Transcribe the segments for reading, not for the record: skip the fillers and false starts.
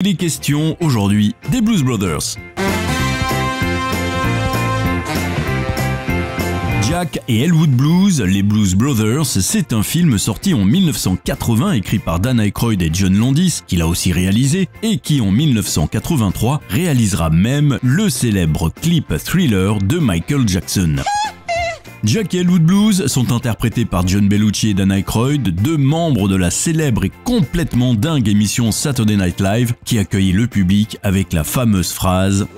Il est question aujourd'hui des Blues Brothers. Jack et Elwood Blues, les Blues Brothers, c'est un film sorti en 1980 écrit par Dan Aykroyd et John Landis, qu'il a aussi réalisé, et qui en 1983 réalisera même le célèbre clip Thriller de Michael Jackson. Jack et Elwood Blues sont interprétés par John Belushi et Dan Aykroyd, deux membres de la célèbre et complètement dingue émission Saturday Night Live qui accueillait le public avec la fameuse phrase «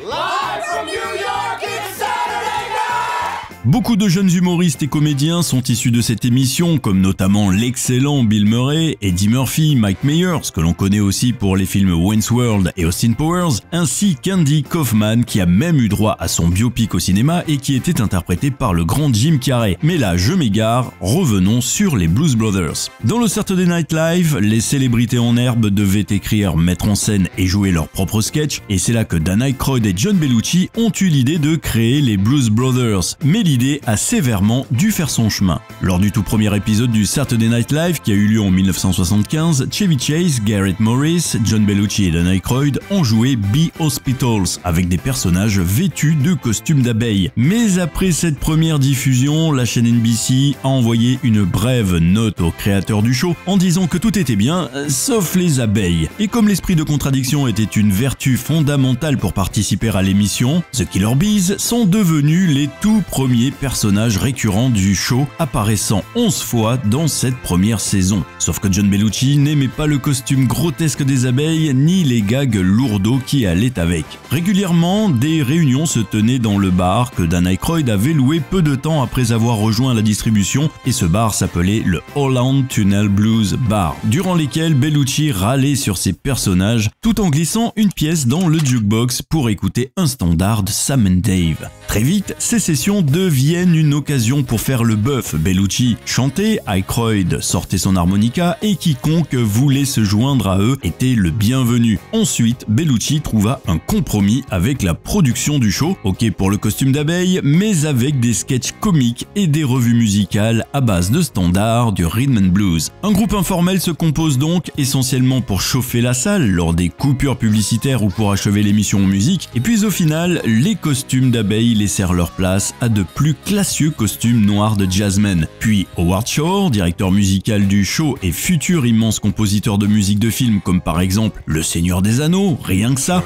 Beaucoup de jeunes humoristes et comédiens sont issus de cette émission, comme notamment l'excellent Bill Murray, Eddie Murphy, Mike Myers, que l'on connaît aussi pour les films Wayne's World et Austin Powers, ainsi qu'Andy Kaufman, qui a même eu droit à son biopic au cinéma et qui était interprété par le grand Jim Carrey. Mais là, je m'égare, revenons sur les Blues Brothers. Dans le Saturday Night Live, les célébrités en herbe devaient écrire, mettre en scène et jouer leurs propres sketchs, et c'est là que Dan Aykroyd et John Belushi ont eu l'idée de créer les Blues Brothers. Mais l'idée a sévèrement dû faire son chemin. Lors du tout premier épisode du Saturday Night Live qui a eu lieu en 1975, Chevy Chase, Garrett Morris, John Belushi et Dan Aykroyd ont joué Bee Hospitals avec des personnages vêtus de costumes d'abeilles. Mais après cette première diffusion, la chaîne NBC a envoyé une brève note aux créateurs du show en disant que tout était bien, sauf les abeilles. Et comme l'esprit de contradiction était une vertu fondamentale pour participer à l'émission, The Killer Bees sont devenus les tout premiers personnages récurrents du show, apparaissant 11 fois dans cette première saison. Sauf que John Belushi n'aimait pas le costume grotesque des abeilles, ni les gags lourdeaux qui allaient avec. Régulièrement, des réunions se tenaient dans le bar que Dan Aykroyd avait loué peu de temps après avoir rejoint la distribution, et ce bar s'appelait le Holland Tunnel Blues Bar, durant lesquels Belushi râlait sur ses personnages, tout en glissant une pièce dans le jukebox pour écouter un standard de Sam and Dave. Très vite, ces sessions deviennent une occasion pour faire le bœuf. Belushi chantait, Aykroyd sortait son harmonica et quiconque voulait se joindre à eux était le bienvenu. Ensuite, Belushi trouva un compromis avec la production du show, ok pour le costume d'abeille, mais avec des sketchs comiques et des revues musicales à base de standards du rhythm and blues. Un groupe informel se compose donc essentiellement pour chauffer la salle lors des coupures publicitaires ou pour achever l'émission en musique, et puis au final, les costumes d'abeille laissèrent leur place à de plus classieux costumes noirs de jazzmen. Puis Howard Shore, directeur musical du show et futur immense compositeur de musique de films comme par exemple Le Seigneur des Anneaux, rien que ça,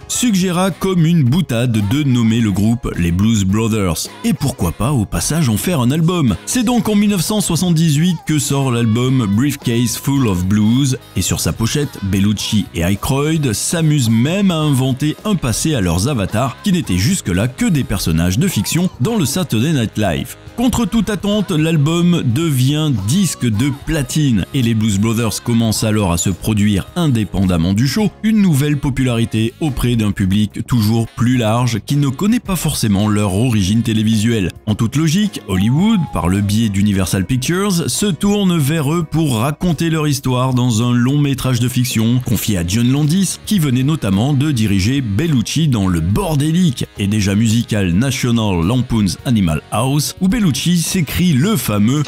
suggéra comme une boutade de nommer le groupe les Blues Brothers. Et pourquoi pas au passage en faire un album. C'est donc en 1978 que sort l'album Briefcase Full of Blues, et sur sa pochette, Belushi et Aykroyd s'amusent même à inventer un passé à leurs avatars qui n'étaient jusque-là que des personnages de fiction dans le Saturday Night Live. Contre toute attente, l'album devient disque de platine et les Blues Brothers commencent alors à se produire indépendamment du show, une nouvelle popularité auprès d'un public toujours plus large qui ne connaît pas forcément leur origine télévisuelle. En toute logique, Hollywood, par le biais d'Universal Pictures, se tourne vers eux pour raconter leur histoire dans un long métrage de fiction confié à John Landis, qui venait notamment de diriger Belushi dans le bordélique et déjà musical National Lampoon's Animal House, où Belushi s'écrit le fameux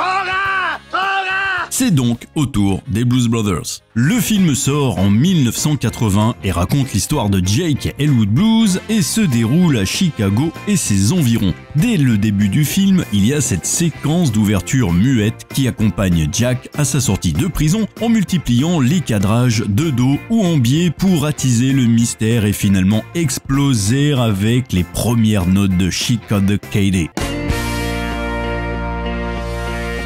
C'est donc au tour des Blues Brothers. Le film sort en 1980 et raconte l'histoire de Jake et Elwood Blues et se déroule à Chicago et ses environs. Dès le début du film, il y a cette séquence d'ouverture muette qui accompagne Jack à sa sortie de prison en multipliant les cadrages de dos ou en biais pour attiser le mystère et finalement exploser avec les premières notes de Chicago KD.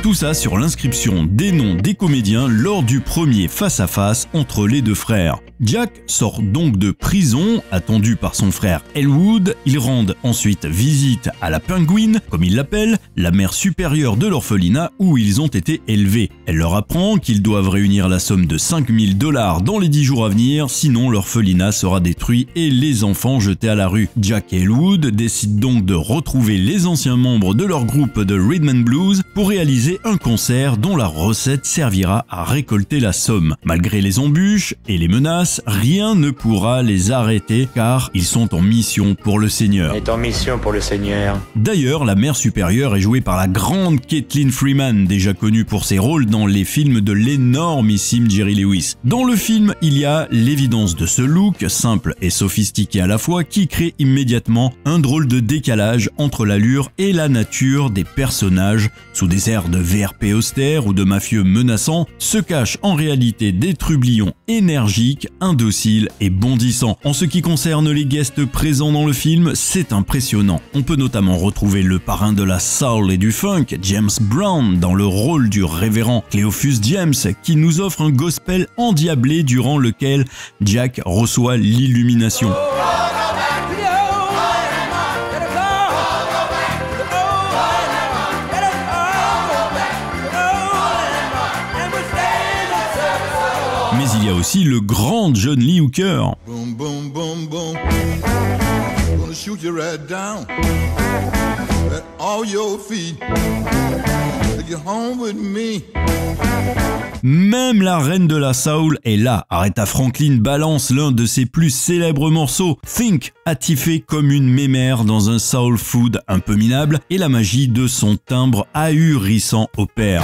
Tout ça sur l'inscription des noms des comédiens lors du premier face-à-face entre les deux frères. Jack sort donc de prison, attendu par son frère Elwood. Ils rendent ensuite visite à la Penguin, comme ils l'appellent, la mère supérieure de l'orphelinat où ils ont été élevés. Elle leur apprend qu'ils doivent réunir la somme de $5000 dans les 10 jours à venir, sinon l'orphelinat sera détruit et les enfants jetés à la rue. Jack et Elwood décident donc de retrouver les anciens membres de leur groupe de Rhythm and Blues pour réaliser un concert dont la recette servira à récolter la somme. Malgré les embûches et les menaces, fassent, rien ne pourra les arrêter car ils sont en mission pour le Seigneur. On est en mission pour le Seigneur. D'ailleurs, la mère supérieure est jouée par la grande Caitlin Freeman, déjà connue pour ses rôles dans les films de l'énormissime Jerry Lewis. Dans le film, il y a l'évidence de ce look, simple et sophistiqué à la fois, qui crée immédiatement un drôle de décalage entre l'allure et la nature des personnages. Sous des airs de VRP austère ou de mafieux menaçants, se cachent en réalité des trublions énergiques, indociles et bondissants. En ce qui concerne les guests présents dans le film, c'est impressionnant. On peut notamment retrouver le parrain de la soul et du funk, James Brown, dans le rôle du révérend Cleophus James, qui nous offre un gospel endiablé durant lequel Jack reçoit l'illumination. Mais il y a aussi le grand John Lee Hooker. Boom, boom, boom, boom. Gonna shoot you right down at all your feet. Take you home with me. Même la reine de la soul est là. Aretha Franklin balance l'un de ses plus célèbres morceaux, Think, attifé comme une mémère dans un soul food un peu minable, et la magie de son timbre ahurissant opère.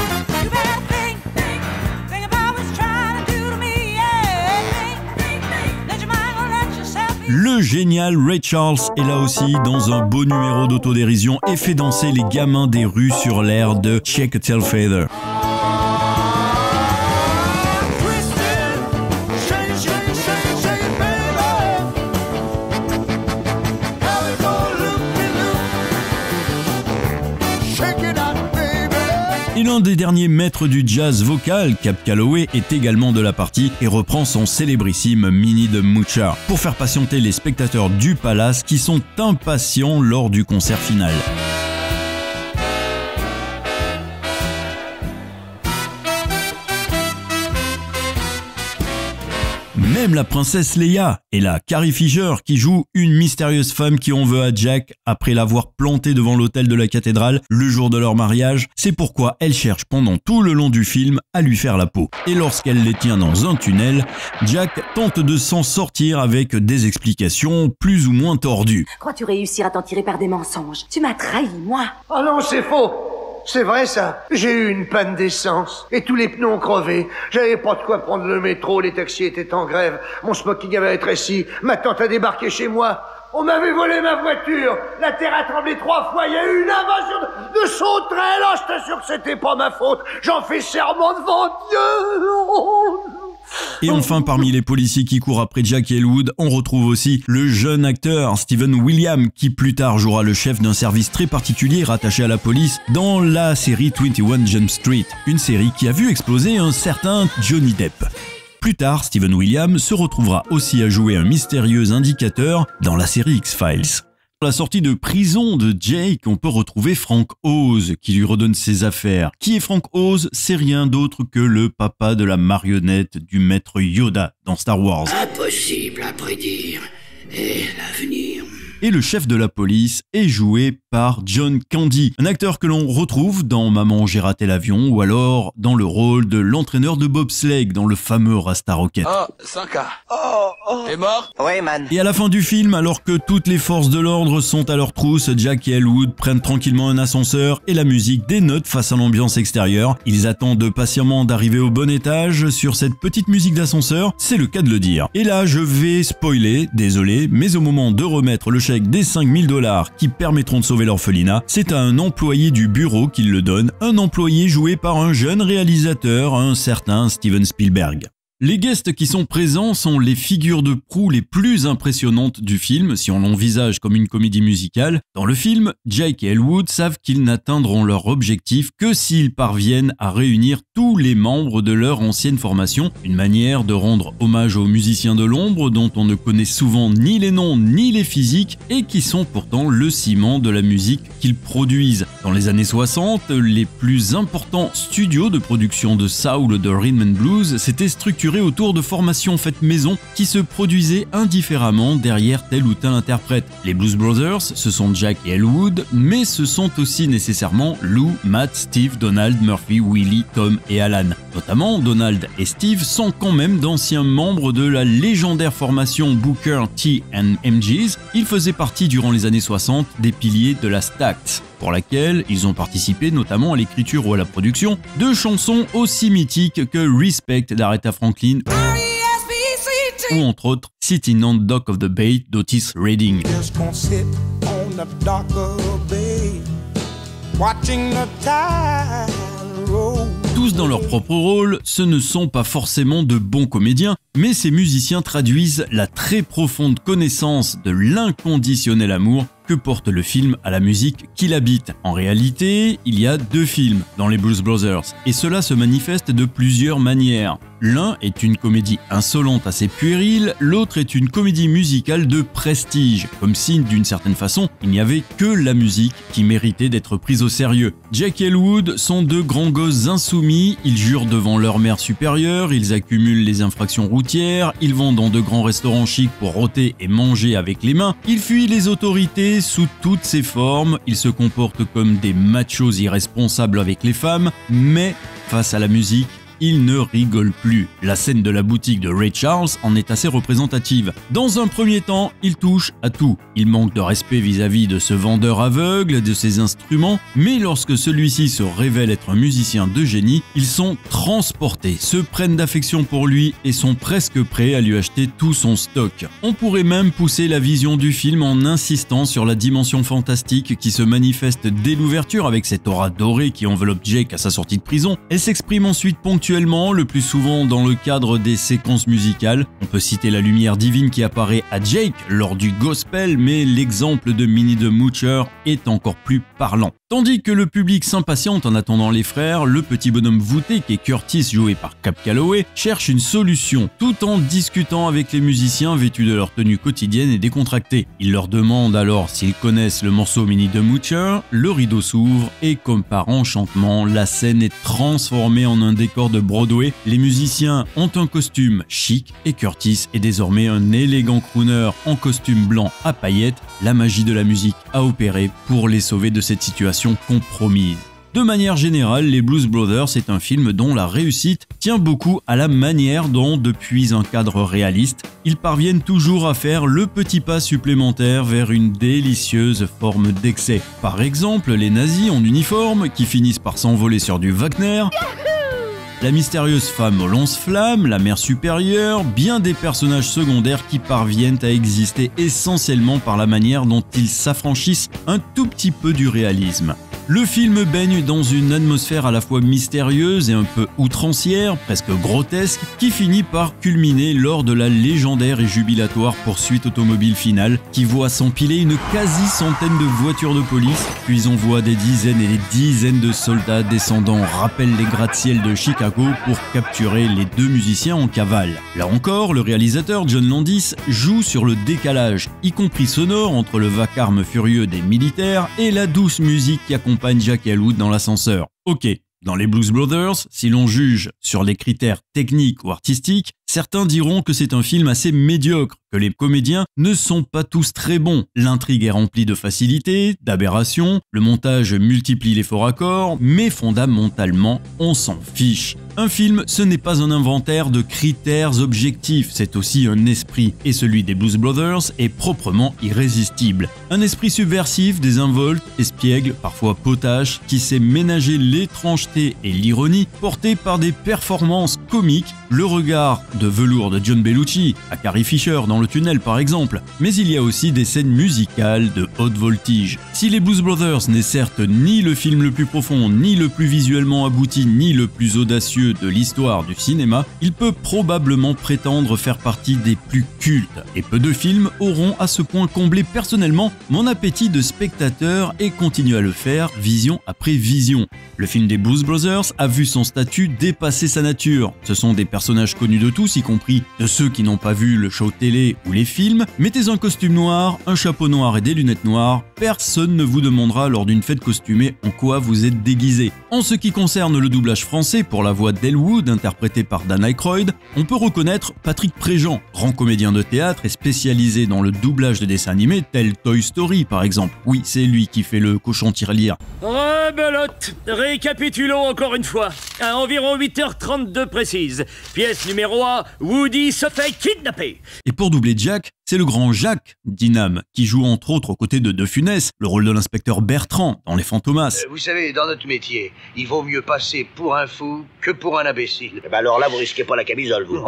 Le génial Ray Charles est là aussi dans un beau numéro d'autodérision et fait danser les gamins des rues sur l'air de Shake a Tail Feather. Et l'un des derniers maîtres du jazz vocal, Cab Calloway, est également de la partie et reprend son célébrissime Minnie the Moocher pour faire patienter les spectateurs du Palace qui sont impatients lors du concert final. Même la princesse Leia est là, Carrie Fisher qui joue une mystérieuse femme qui en veut à Jack après l'avoir planté devant l'autel de la cathédrale le jour de leur mariage. C'est pourquoi elle cherche pendant tout le long du film à lui faire la peau. Et lorsqu'elle les tient dans un tunnel, Jack tente de s'en sortir avec des explications plus ou moins tordues. Crois-tu réussir à t'en tirer par des mensonges? Tu m'as trahi, moi. Oh non, c'est faux. C'est vrai ça, j'ai eu une panne d'essence et tous les pneus ont crevé. J'avais pas de quoi prendre le métro, les taxis étaient en grève, mon smoking avait rétréci, ma tante a débarqué chez moi. On m'avait volé ma voiture, la terre a tremblé 3 fois, il y a eu une invasion de sauterelles. Oh, je t'assure que c'était pas ma faute, j'en fais serment devant Dieu. Et enfin, parmi les policiers qui courent après Jack et Elwood, on retrouve aussi le jeune acteur Steven Williams qui plus tard jouera le chef d'un service très particulier rattaché à la police dans la série 21 Jump Street, une série qui a vu exploser un certain Johnny Depp. Plus tard, Steven Williams se retrouvera aussi à jouer un mystérieux indicateur dans la série X-Files. À la sortie de prison de Jake, on peut retrouver Frank Oz qui lui redonne ses affaires. Qui est Frank Oz? C'est rien d'autre que le papa de la marionnette du maître Yoda dans Star Wars. Impossible à prédire. Et l'avenir. Et le chef de la police est joué par John Candy, un acteur que l'on retrouve dans Maman j'ai raté l'avion ou alors dans le rôle de l'entraîneur de bobsleigh dans le fameux Rasta Rocket. Oh, 5K. T'es mort? Ouais, man. Et à la fin du film, alors que toutes les forces de l'ordre sont à leur trousse, Jack et Elwood prennent tranquillement un ascenseur et la musique dénote face à l'ambiance extérieure. Ils attendent patiemment d'arriver au bon étage sur cette petite musique d'ascenseur, c'est le cas de le dire. Et là, je vais spoiler, désolé, mais au moment de remettre le chèque des 5000 $ qui permettront de sauver l'orphelinat, c'est à un employé du bureau qu'il le donne, un employé joué par un jeune réalisateur, un certain Steven Spielberg. Les guests qui sont présents sont les figures de proue les plus impressionnantes du film, si on l'envisage comme une comédie musicale. Dans le film, Jake et Elwood savent qu'ils n'atteindront leur objectif que s'ils parviennent à réunir tous les membres de leur ancienne formation, une manière de rendre hommage aux musiciens de l'ombre dont on ne connaît souvent ni les noms ni les physiques et qui sont pourtant le ciment de la musique qu'ils produisent. Dans les années 60, les plus importants studios de production de soul, de rhythm and blues s'étaient structurés autour de formations faites maison qui se produisaient indifféremment derrière tel ou tel interprète. Les Blues Brothers, ce sont Jack et Elwood, mais ce sont aussi nécessairement Lou, Matt, Steve, Donald, Murphy, Willie, Tom et Alan. Notamment, Donald et Steve sont quand même d'anciens membres de la légendaire formation Booker T and MGs. Ils faisaient partie durant les années 60 des piliers de la Stax, pour laquelle ils ont participé notamment à l'écriture ou à la production de chansons aussi mythiques que Respect d'Aretha Franklin ou entre autres Sitting on the Dock of the Bay d'Otis Redding. Tous dans leur propre rôle, ce ne sont pas forcément de bons comédiens, mais ces musiciens traduisent la très profonde connaissance de l'inconditionnel amour que porte le film à la musique qu'il habite. En réalité, il y a deux films dans les Blues Brothers, et cela se manifeste de plusieurs manières. L'un est une comédie insolente assez puérile, l'autre est une comédie musicale de prestige, comme si, d'une certaine façon, il n'y avait que la musique qui méritait d'être prise au sérieux. Jack et Elwood sont deux grands gosses insoumis, ils jurent devant leur mère supérieure, ils accumulent les infractions routières, ils vont dans de grands restaurants chics pour rôter et manger avec les mains, ils fuient les autorités sous toutes ses formes, ils se comportent comme des machos irresponsables avec les femmes, mais face à la musique, il ne rigole plus. La scène de la boutique de Ray Charles en est assez représentative. Dans un premier temps, il touche à tout. Il manque de respect vis-à-vis de ce vendeur aveugle, de ses instruments, mais lorsque celui-ci se révèle être un musicien de génie, ils sont transportés, se prennent d'affection pour lui et sont presque prêts à lui acheter tout son stock. On pourrait même pousser la vision du film en insistant sur la dimension fantastique qui se manifeste dès l'ouverture avec cette aura dorée qui enveloppe Jake à sa sortie de prison. Elle s'exprime ensuite ponctuellement, le plus souvent dans le cadre des séquences musicales. On peut citer la lumière divine qui apparaît à Jake lors du gospel, mais l'exemple de Minnie the Moocher est encore plus parlant. Tandis que le public s'impatiente en attendant les frères, le petit bonhomme voûté qui est Curtis joué par Cab Calloway cherche une solution tout en discutant avec les musiciens vêtus de leur tenue quotidienne et décontractée. Il leur demande alors s'ils connaissent le morceau Minnie the Moocher, le rideau s'ouvre et comme par enchantement, la scène est transformée en un décor de Broadway. Les musiciens ont un costume chic et Curtis est désormais un élégant crooner en costume blanc à paillettes. La magie de la musique a opéré pour les sauver de cette situation compromise. De manière générale, les Blues Brothers est un film dont la réussite tient beaucoup à la manière dont, depuis un cadre réaliste, ils parviennent toujours à faire le petit pas supplémentaire vers une délicieuse forme d'excès. Par exemple, les nazis en uniforme qui finissent par s'envoler sur du Wagner, la mystérieuse femme aux lance-flammes, la mère supérieure, bien des personnages secondaires qui parviennent à exister essentiellement par la manière dont ils s'affranchissent un tout petit peu du réalisme. Le film baigne dans une atmosphère à la fois mystérieuse et un peu outrancière, presque grotesque, qui finit par culminer lors de la légendaire et jubilatoire poursuite automobile finale qui voit s'empiler une quasi-centaine de voitures de police, puis on voit des dizaines et des dizaines de soldats descendant rappellent les gratte-ciel de Chicago pour capturer les deux musiciens en cavale. Là encore, le réalisateur John Landis joue sur le décalage, y compris sonore, entre le vacarme furieux des militaires et la douce musique qui accompagne Jack et Elwood dans l'ascenseur. Ok, dans les Blues Brothers, si l'on juge sur les critères techniques ou artistiques, certains diront que c'est un film assez médiocre, que les comédiens ne sont pas tous très bons. L'intrigue est remplie de facilité, d'aberrations, le montage multiplie les faux raccords, mais fondamentalement, on s'en fiche. Un film, ce n'est pas un inventaire de critères objectifs, c'est aussi un esprit, et celui des Blues Brothers est proprement irrésistible. Un esprit subversif, désinvolte, espiègle, parfois potache, qui sait ménager l'étrangeté et l'ironie, porté par des performances comiques, le regard de velours de John Belushi, à Carrie Fisher dans Le Tunnel par exemple, mais il y a aussi des scènes musicales de haute voltige. Si les Blues Brothers n'est certes ni le film le plus profond, ni le plus visuellement abouti, ni le plus audacieux de l'histoire du cinéma, il peut probablement prétendre faire partie des plus cultes, et peu de films auront à ce point comblé personnellement mon appétit de spectateur et continue à le faire vision après vision. Le film des Blues Brothers a vu son statut dépasser sa nature. Ce sont des personnages personnage connu de tous, y compris de ceux qui n'ont pas vu le show télé ou les films. Mettez un costume noir, un chapeau noir et des lunettes noires, personne ne vous demandera lors d'une fête costumée en quoi vous êtes déguisé. En ce qui concerne le doublage français pour la voix d'Elwood, interprété par Dan Aykroyd, on peut reconnaître Patrick Préjean, grand comédien de théâtre et spécialisé dans le doublage de dessins animés tels Toy Story par exemple. Oui, c'est lui qui fait le cochon tirelire. Rebelote, récapitulons encore une fois. À environ 8h32 précise. Pièce numéro 1, Woody se fait kidnapper. Et pour doubler Jack, c'est le grand Jacques Dinam, qui joue entre autres aux côtés de De Funès, le rôle de l'inspecteur Bertrand dans Les Fantomas. Vous savez, dans notre métier, il vaut mieux passer pour un fou que pour un imbécile. Eh ben alors là, vous risquez pas la camisole, vous.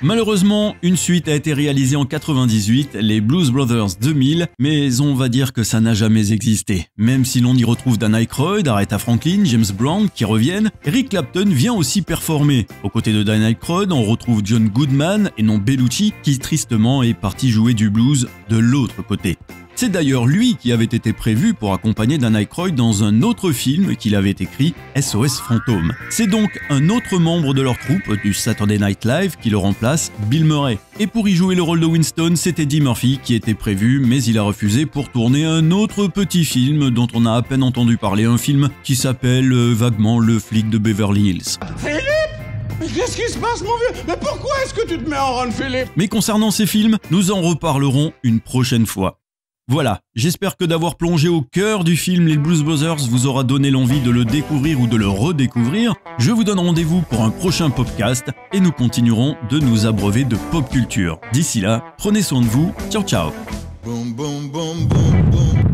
Malheureusement, une suite a été réalisée en 98, les Blues Brothers 2000, mais on va dire que ça n'a jamais existé. Même si l'on y retrouve Dan Aykroyd, Aretha Franklin, James Brown qui reviennent, Eric Clapton vient aussi performer. Aux côtés de Dan Aykroyd, on retrouve John Goodman et non Bellucci qui tristement est parti jouer du blues de l'autre côté. C'est d'ailleurs lui qui avait été prévu pour accompagner Dan Aykroyd dans un autre film qu'il avait écrit, SOS Fantôme. C'est donc un autre membre de leur troupe du Saturday Night Live qui le remplace, Bill Murray. Et pour y jouer le rôle de Winston, c'était Eddie Murphy qui était prévu, mais il a refusé pour tourner un autre petit film dont on a à peine entendu parler, un film qui s'appelle vaguement Le flic de Beverly Hills. Mais qu'est-ce qui se passe, mon vieux? Mais pourquoi est-ce que tu te mets en run, Philippe? Mais concernant ces films, nous en reparlerons une prochaine fois. Voilà, j'espère que d'avoir plongé au cœur du film Les Blues Brothers vous aura donné l'envie de le découvrir ou de le redécouvrir. Je vous donne rendez-vous pour un prochain podcast et nous continuerons de nous abreuver de pop culture. D'ici là, prenez soin de vous, ciao ciao. Boum, boum, boum, boum, boum.